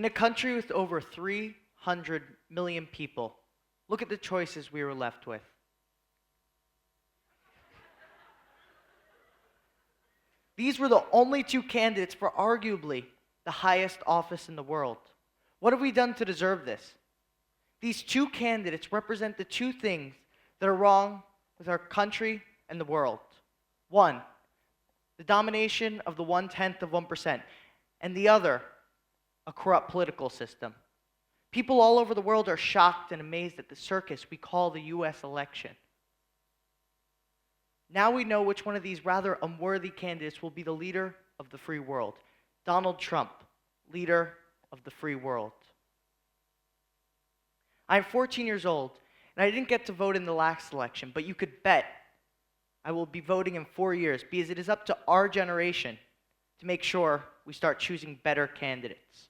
In a country with over 300 million people, look at the choices we were left with. These were the only two candidates for arguably the highest office in the world. What have we done to deserve this? These two candidates represent the two things that are wrong with our country and the world. One, the domination of the 1/10 of 1%, and the other, a corrupt political system. People all over the world are shocked and amazed at the circus we call the US election. Now we know which one of these rather unworthy candidates will be the leader of the free world. Donald Trump, leader of the free world. I'm 14 years old, and I didn't get to vote in the last election, but you could bet I will be voting in 4 years because it is up to our generation to make sure we start choosing better candidates.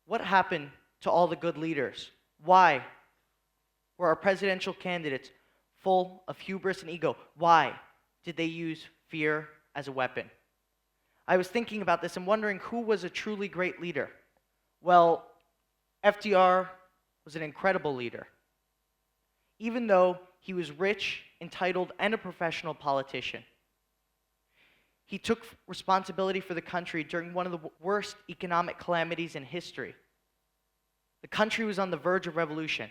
What happened to all the good leaders? Why were our presidential candidates full of hubris and ego? Why did they use fear as a weapon? I was thinking about this and wondering who was a truly great leader. Well, FDR was an incredible leader. Even though he was rich, entitled, and a professional politician, he took responsibility for the country during one of the worst economic calamities in history. The country was on the verge of revolution.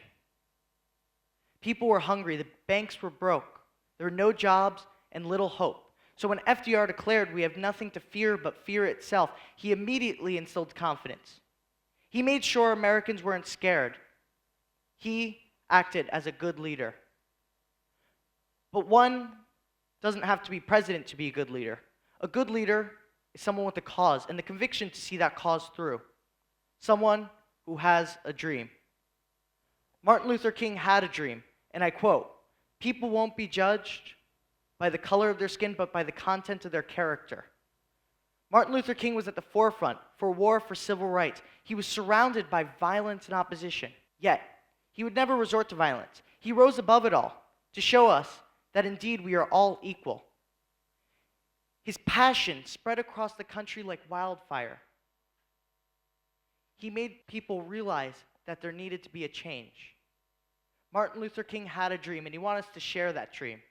People were hungry, the banks were broke, there were no jobs and little hope. So when FDR declared we have nothing to fear but fear itself, he immediately instilled confidence. He made sure Americans weren't scared. He acted as a good leader. But one doesn't have to be president to be a good leader. A good leader is someone with a cause and the conviction to see that cause through. Someone who has a dream. Martin Luther King had a dream, and I quote, "People won't be judged by the color of their skin, but by the content of their character." Martin Luther King was at the forefront for war for civil rights. He was surrounded by violence and opposition, yet he would never resort to violence. He rose above it all to show us that indeed we are all equal. His passion spread across the country like wildfire. He made people realize that there needed to be a change. Martin Luther King had a dream, and he wanted us to share that dream.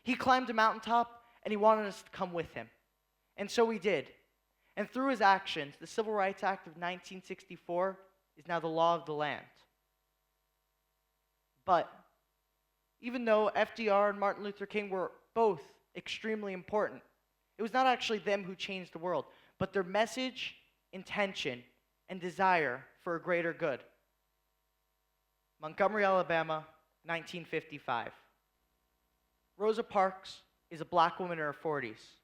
He climbed a mountaintop, and he wanted us to come with him. And so we did. And through his actions, the Civil Rights Act of 1964 is now the law of the land. But even though FDR and Martin Luther King were both extremely important, it was not actually them who changed the world, but their message, intention, and desire for a greater good. Montgomery, Alabama, 1955. Rosa Parks is a black woman in her 40s,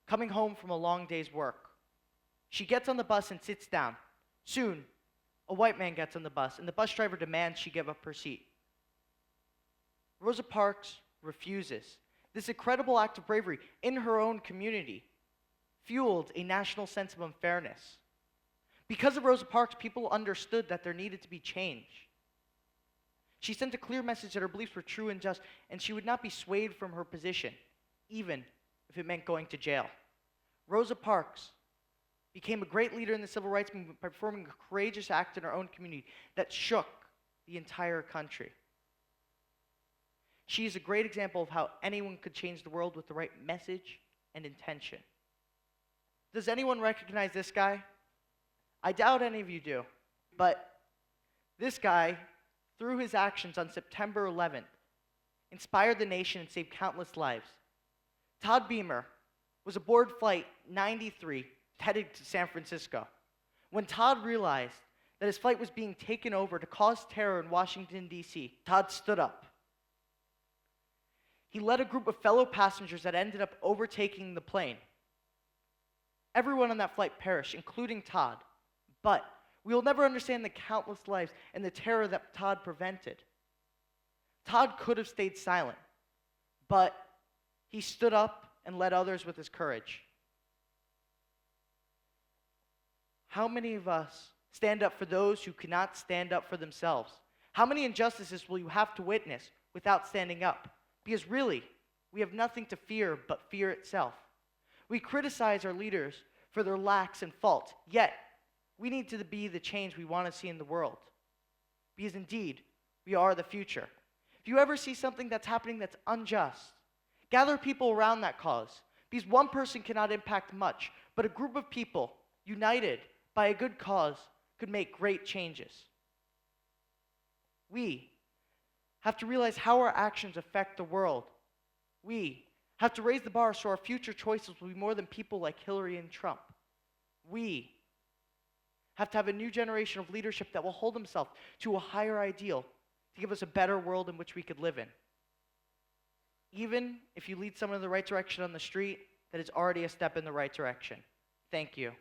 coming home from a long day's work. She gets on the bus and sits down. Soon, a white man gets on the bus, and the bus driver demands she give up her seat. Rosa Parks refuses. This incredible act of bravery in her own community fueled a national sense of unfairness. Because of Rosa Parks, people understood that there needed to be change. She sent a clear message that her beliefs were true and just, and she would not be swayed from her position, even if it meant going to jail. Rosa Parks became a great leader in the civil rights movement by performing a courageous act in her own community that shook the entire country. She is a great example of how anyone could change the world with the right message and intention. Does anyone recognize this guy? I doubt any of you do, but this guy, through his actions on September 11th, inspired the nation and saved countless lives. Todd Beamer was aboard Flight 93 headed to San Francisco. When Todd realized that his flight was being taken over to cause terror in Washington, D.C., Todd stood up. He led a group of fellow passengers that ended up overtaking the plane. Everyone on that flight perished, including Todd. But we will never understand the countless lives and the terror that Todd prevented. Todd could have stayed silent, but he stood up and led others with his courage. How many of us stand up for those who cannot stand up for themselves? How many injustices will you have to witness without standing up? Because really, we have nothing to fear but fear itself. We criticize our leaders for their lacks and faults. Yet, we need to be the change we want to see in the world. Because indeed, we are the future. If you ever see something that's happening that's unjust, gather people around that cause. Because one person cannot impact much, but a group of people united by a good cause could make great changes. We have to realize how our actions affect the world. We have to raise the bar so our future choices will be more than people like Hillary and Trump. We have to have a new generation of leadership that will hold themselves to a higher ideal to give us a better world in which we could live in. Even if you lead someone in the right direction on the street, that is already a step in the right direction. Thank you.